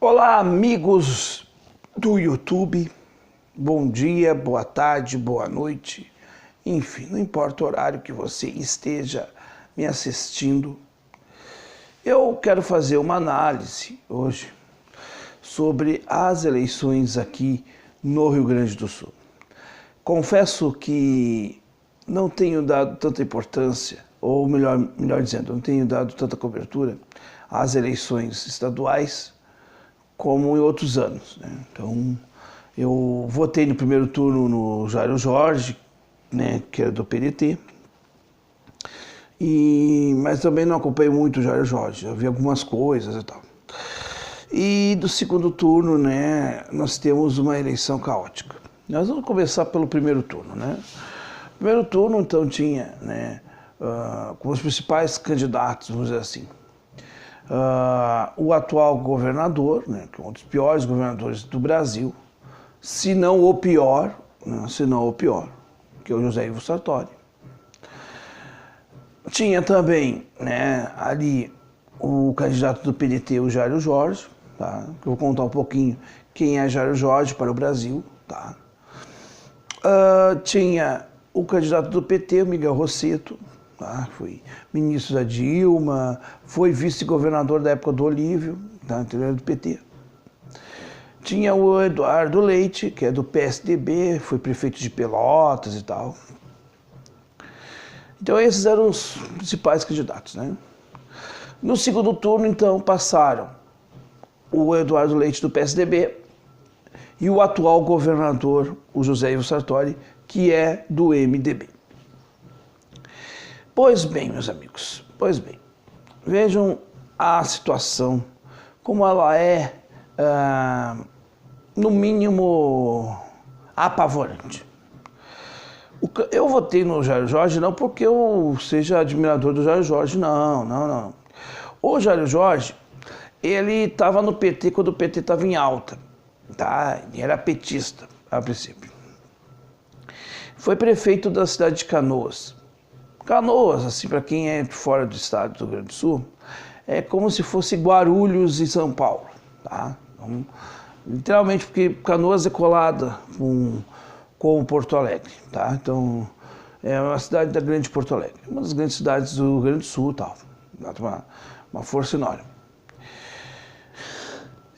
Olá, amigos do YouTube. Bom dia, boa tarde, boa noite. Enfim, não importa o horário que você esteja me assistindo. Eu quero fazer uma análise hoje sobre as eleições aqui no Rio Grande do Sul. Confesso que não tenho dado tanta importância, ou melhor dizendo, não tenho dado tanta cobertura às eleições estaduais como em outros anos, né? Então, eu votei no primeiro turno no Jairo Jorge, né, que era do PDT, mas também não acompanhei muito o Jairo Jorge, eu vi algumas coisas e tal. E do segundo turno, né, nós temos uma eleição caótica. Nós vamos começar pelo primeiro turno, né? Primeiro turno, então, tinha, né, como os principais candidatos, vamos dizer assim, o atual governador, né, que é um dos piores governadores do Brasil, se não o pior, né, que é o José Ivo Sartori. Tinha também, né, ali o candidato do PDT, o Jairo Jorge, tá? Que eu vou contar um pouquinho quem é Jairo Jorge para o Brasil, tá? Tinha o candidato do PT, o Miguel Rosseto, tá? Foi ministro da Dilma, foi vice-governador da época do Olívio, tá? Do PT. Tinha o Eduardo Leite, que é do PSDB, foi prefeito de Pelotas e tal. Então esses eram os principais candidatos, né? No segundo turno, então, passaram o Eduardo Leite do PSDB e o atual governador, o José Ivo Sartori, que é do MDB. Pois bem, meus amigos, vejam a situação, como ela é, no mínimo, apavorante. Eu votei no Jairo Jorge não porque eu seja admirador do Jairo Jorge, não. O Jairo Jorge, ele estava no PT quando o PT estava em alta, tá? Ele era petista, a princípio. Foi prefeito da cidade de Canoas. Canoas, assim, para quem é fora do estado do Rio Grande do Sul, é como se fosse Guarulhos e São Paulo, tá? Então, literalmente, porque Canoas é colada com Porto Alegre, tá? Então, é uma cidade da grande Porto Alegre, uma das grandes cidades do Rio Grande do Sul, tal. Uma força enorme.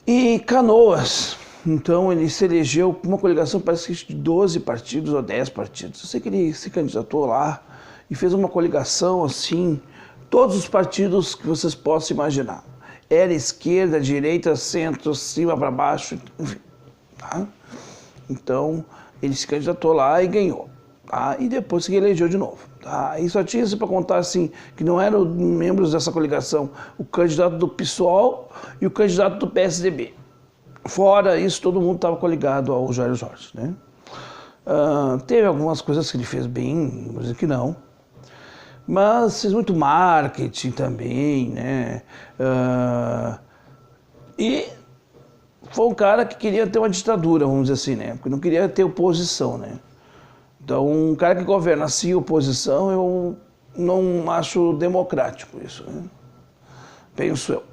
E Canoas, então, ele se elegeu com uma coligação, parece que de 12 partidos ou 10 partidos. Eu sei que ele se candidatou lá e fez uma coligação, assim, todos os partidos que vocês possam imaginar. Era esquerda, direita, centro, cima para baixo, enfim, tá? Então, ele se candidatou lá e ganhou, tá? E depois se elegeu de novo, tá? E só tinha isso para contar, assim, que não eram membros dessa coligação, o candidato do PSOL e o candidato do PSDB. Fora isso, todo mundo estava coligado ao Jairo Jorge, né? Teve algumas coisas que ele fez bem, coisas que não. Mas fez muito marketing também, né? E foi um cara que queria ter uma ditadura, vamos dizer assim, né? Porque não queria ter oposição, né? Então, um cara que governa sem oposição, eu não acho democrático isso, né? Penso eu.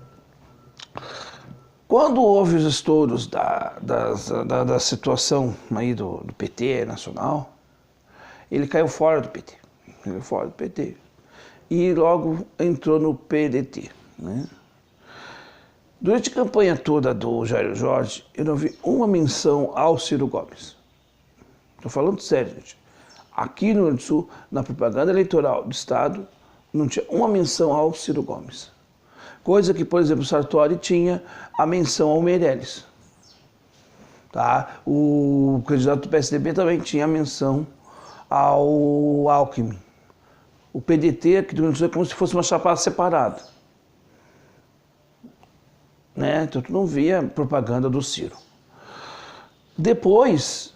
Quando houve os estouros da situação aí do PT nacional, ele caiu fora do PT. E logo entrou no PDT, né? Durante a campanha toda do Jairo Jorge, eu não vi uma menção ao Ciro Gomes. Estou falando sério, gente. Aqui no Rio Grande do Sul, na propaganda eleitoral do Estado, não tinha uma menção ao Ciro Gomes. Coisa que, por exemplo, o Sartori tinha a menção ao Meirelles. Tá? O candidato do PSDB também tinha a menção ao Alckmin. O PDT aqui do Rio Grande do Sul é como se fosse uma chapada separada, né? Então tu não via propaganda do Ciro. Depois,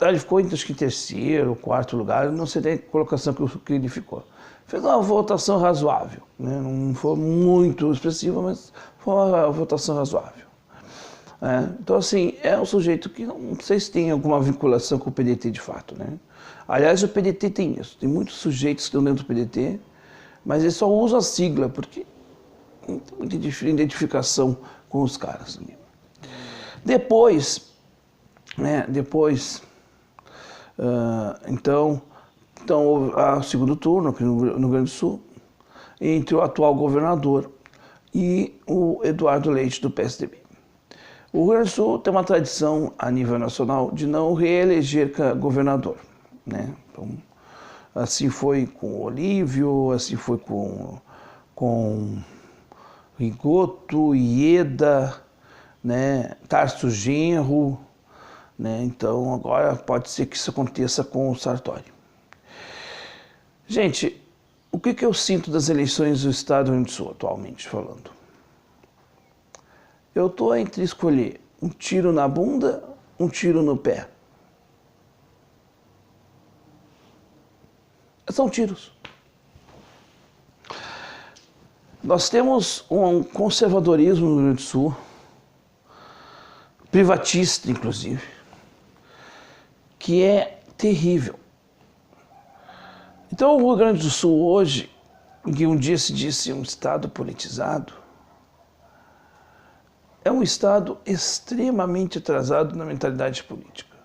ele ficou acho que em terceiro, quarto lugar, não sei a colocação que ele ficou. Fez uma votação razoável, né? Não foi muito expressiva, mas foi uma votação razoável. Então, assim, é um sujeito que não sei se tem alguma vinculação com o PDT de fato, né? Aliás, o PDT tem isso, tem muitos sujeitos que estão dentro do PDT, mas eles só usam a sigla, porque Não tem muita identificação com os caras. Depois, né, então há o segundo turno aqui no Rio Grande do Sul, entre o atual governador e o Eduardo Leite, do PSDB. O Rio Grande do Sul tem uma tradição a nível nacional de não reeleger governador, né? Então, assim foi com o Olívio, assim foi com Rigoto, Ieda, né? Tarso Genro, né? Então agora pode ser que isso aconteça com o Sartori. Gente, o que eu sinto das eleições do Estado do Rio Grande do Sul, atualmente falando? Eu estou entre escolher um tiro na bunda, um tiro no pé. São tiros. Nós temos um conservadorismo no Rio Grande do Sul, privatista inclusive, que é terrível. Então o Rio Grande do Sul hoje, que um dia se disse um estado politizado, é um estado extremamente atrasado na mentalidade política.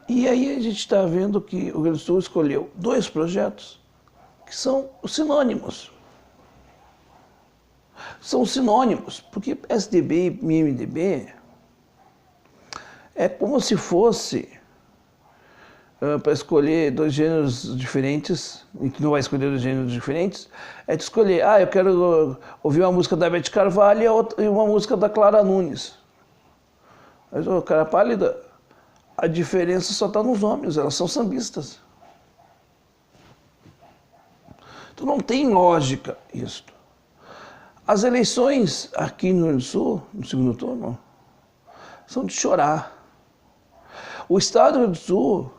E aí a gente está vendo que o Rio Grande do Sul escolheu dois projetos que são sinônimos. São sinônimos, porque PSDB e MDB é como se fosse para escolher dois gêneros diferentes, e que não vai escolher dois gêneros diferentes, é de escolher, eu quero ouvir uma música da Beth Carvalho e uma música da Clara Nunes. Mas, cara pálida, a diferença só está nos nomes, elas são sambistas. Então não tem lógica isso. As eleições aqui no Rio Grande do Sul, no segundo turno, são de chorar. O Estado do Rio Grande do Sul,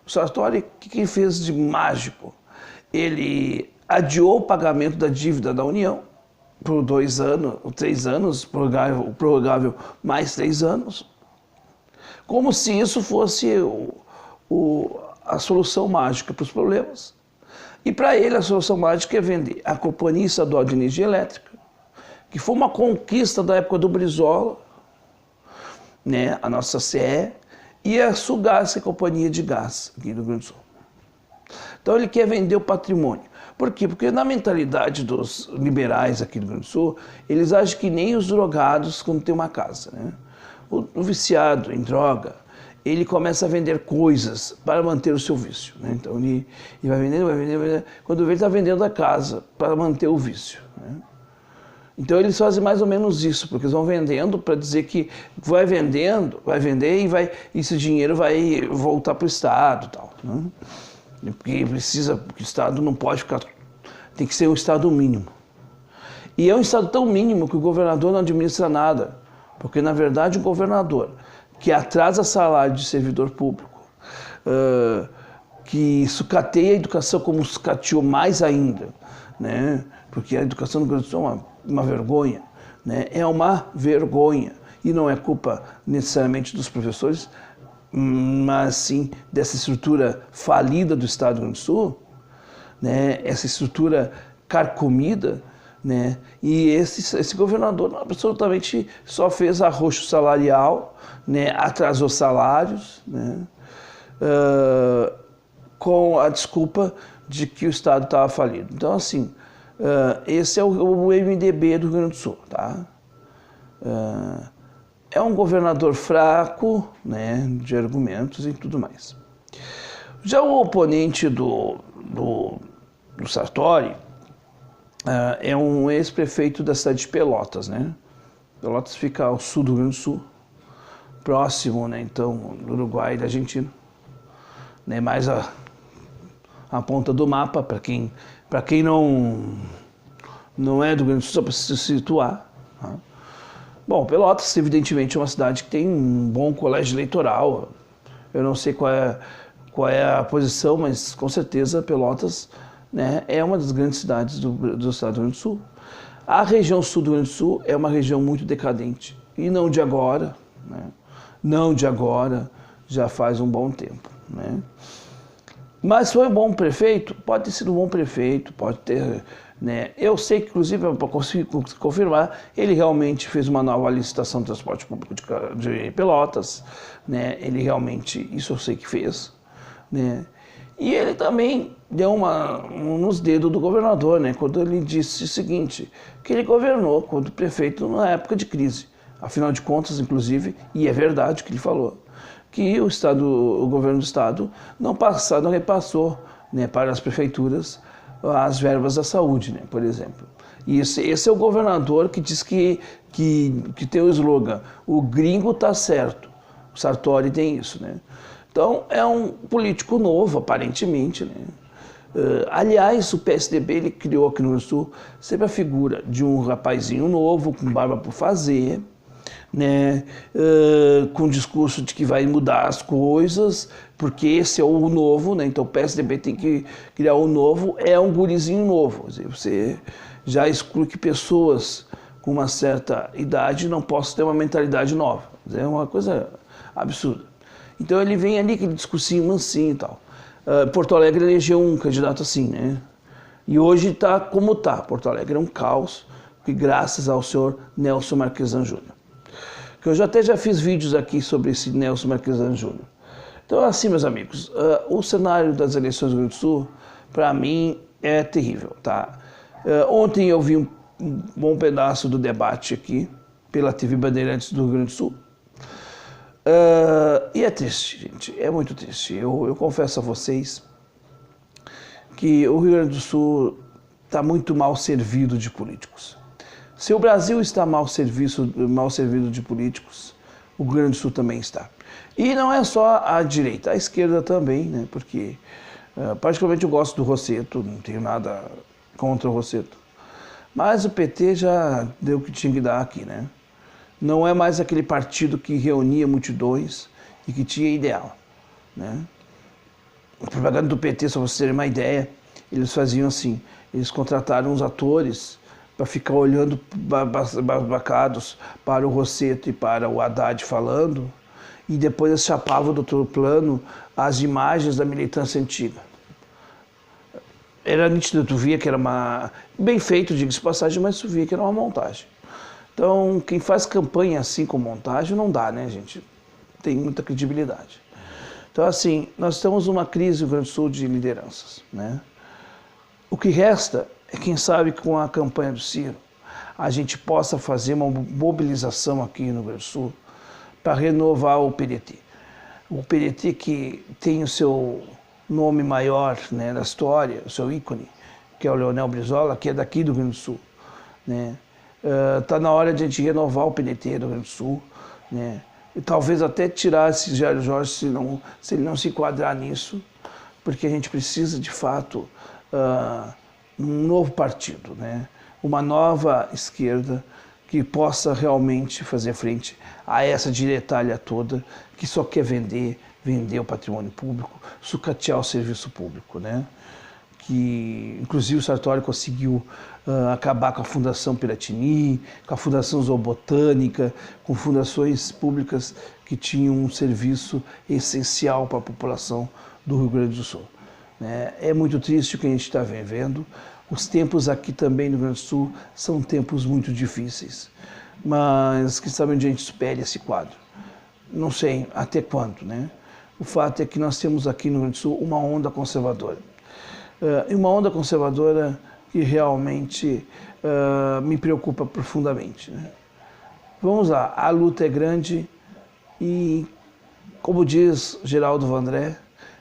o Sartori, o que fez de mágico? Ele adiou o pagamento da dívida da União por 2 anos, 3 anos, prorrogável mais 3 anos, como se isso fosse a solução mágica para os problemas. E para ele a solução mágica é vender a Companhia Estadual de Energia Elétrica, que foi uma conquista da época do Brizola, né, a nossa CE, e a Sulgás, que é a companhia de gás aqui do Rio Grande do Sul. Então ele quer vender o patrimônio. Por quê? Porque na mentalidade dos liberais aqui do Rio Grande do Sul, eles agem que nem os drogados quando tem uma casa, né? O viciado em droga, ele começa a vender coisas para manter o seu vício, né? Então ele vai vendendo, quando vê ele está vendendo a casa para manter o vício, né? Então eles fazem mais ou menos isso, porque eles vão vendendo para dizer que vai vender e esse dinheiro vai voltar para o Estado, tal, né? Porque o Estado não pode ficar, tem que ser um Estado mínimo. E é um Estado tão mínimo que o governador não administra nada, porque na verdade o governador que atrasa salário de servidor público, que sucateia a educação como sucateou mais ainda, né? Porque a educação no Rio Grande do Sul é uma vergonha, né? É uma vergonha. E não é culpa necessariamente dos professores, mas sim dessa estrutura falida do Estado do Rio Grande do Sul, né? Essa estrutura carcomida, né? E esse governador absolutamente só fez arroxo salarial, né? Atrasou salários, né? Com a desculpa de que o Estado estava falido. Então, assim, esse é o MDB do Rio Grande do Sul, tá? É um governador fraco, né, de argumentos e tudo mais. Já o oponente do Sartori é um ex-prefeito da cidade de Pelotas, né? Pelotas fica ao sul do Rio Grande do Sul, próximo, né, então, do Uruguai e da Argentina, né, mais a ponta do mapa, para quem não é do Rio Grande do Sul, só para se situar, tá? Bom, Pelotas, evidentemente, é uma cidade que tem um bom colégio eleitoral. Eu não sei qual é a posição, mas com certeza Pelotas, né, é uma das grandes cidades do estado do Rio Grande do Sul. A região sul do Rio Grande do Sul é uma região muito decadente. E não de agora, né? Não de agora, já faz um bom tempo, né? Mas foi um bom prefeito? Pode ter sido um bom prefeito, pode ter né? Eu sei que, inclusive, para conseguir confirmar, ele realmente fez uma nova licitação de transporte público de Pelotas, né? Ele realmente, isso eu sei que fez, né? E ele também deu nos dedos do governador, né? Quando ele disse o seguinte, que ele governou quando prefeito na época de crise. Afinal de contas, inclusive, e é verdade o que ele falou, que o governo do estado não repassou, né, para as prefeituras as verbas da saúde, né, por exemplo. E esse é o governador que diz que tem o slogan, o gringo tá certo. O Sartori tem isso, né? Então, é um político novo, aparentemente, né? Aliás, o PSDB ele criou aqui no Rio Grande do Sul sempre a figura de um rapazinho novo, com barba por fazer, né? Com o discurso de que vai mudar as coisas, porque esse é o novo, né? Então o PSDB tem que criar o novo, é um gurizinho novo. Você já exclui que pessoas com uma certa idade não possam ter uma mentalidade nova. É uma coisa absurda. Então ele vem ali, aquele discursinho mansinho e tal. Porto Alegre elegeu um candidato assim, né? E hoje está como está. Porto Alegre é um caos, que graças ao senhor Nelson Marquesan Júnior. Que eu até já fiz vídeos aqui sobre esse Nelson Marquesan Júnior. Então, assim, meus amigos, o cenário das eleições do Rio Grande do Sul, para mim, é terrível, tá? Ontem eu vi um bom pedaço do debate aqui, pela TV Bandeirantes do Rio Grande do Sul. E é triste, gente, é muito triste. Eu confesso a vocês que o Rio Grande do Sul está muito mal servido de políticos. Se o Brasil está mal servido de políticos, o Rio Grande do Sul também está. E não é só a direita, a esquerda também, né? Porque particularmente eu gosto do Rosseto, não tenho nada contra o Rosseto. Mas o PT já deu o que tinha que dar aqui, né? Não é mais aquele partido que reunia multidões e que tinha ideal, né? A propaganda do PT, só para vocês terem uma ideia, eles faziam assim, eles contrataram uns atores para ficar olhando bacados para o Rosseto e para o Haddad falando, e depois eles chapavam do outro plano as imagens da militância antiga. Era nítido, tu via que era bem feito, diga-se de passagem, mas tu via que era uma montagem. Então, quem faz campanha assim com montagem não dá, né, gente? Tem muita credibilidade. Então, assim, nós temos uma crise no Rio Grande do Sul de lideranças, né? O que resta é, quem sabe, com a campanha do Ciro, a gente possa fazer uma mobilização aqui no Rio Grande do Sul para renovar o PDT. O PDT que tem o seu nome maior, né, na história, o seu ícone, que é o Leonel Brizola, que é daqui do Rio Grande do Sul, né? Tá na hora de a gente renovar o PDT do Rio Grande do Sul, né? E talvez até tirar esse Jair Jorge se ele não se enquadrar nisso, porque a gente precisa de fato um novo partido, né? Uma nova esquerda que possa realmente fazer frente a essa diretalha toda que só quer vender o patrimônio público, sucatear o serviço público, né? Que inclusive o Sartori conseguiu acabar com a Fundação Piratini, com a Fundação Zoobotânica, com fundações públicas que tinham um serviço essencial para a população do Rio Grande do Sul. É muito triste o que a gente está vivendo. Os tempos aqui também no Rio Grande do Sul são tempos muito difíceis, mas quem sabe onde a gente supere esse quadro. Não sei até quando, né? O fato é que nós temos aqui no Rio Grande do Sul uma onda conservadora. E uma onda conservadora que realmente me preocupa profundamente, né? Vamos lá, a luta é grande e, como diz Geraldo Vandré,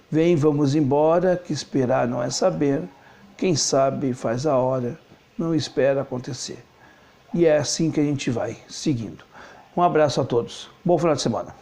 vem, vamos embora, que esperar não é saber, quem sabe faz a hora, não espera acontecer. E é assim que a gente vai seguindo. Um abraço a todos, bom final de semana.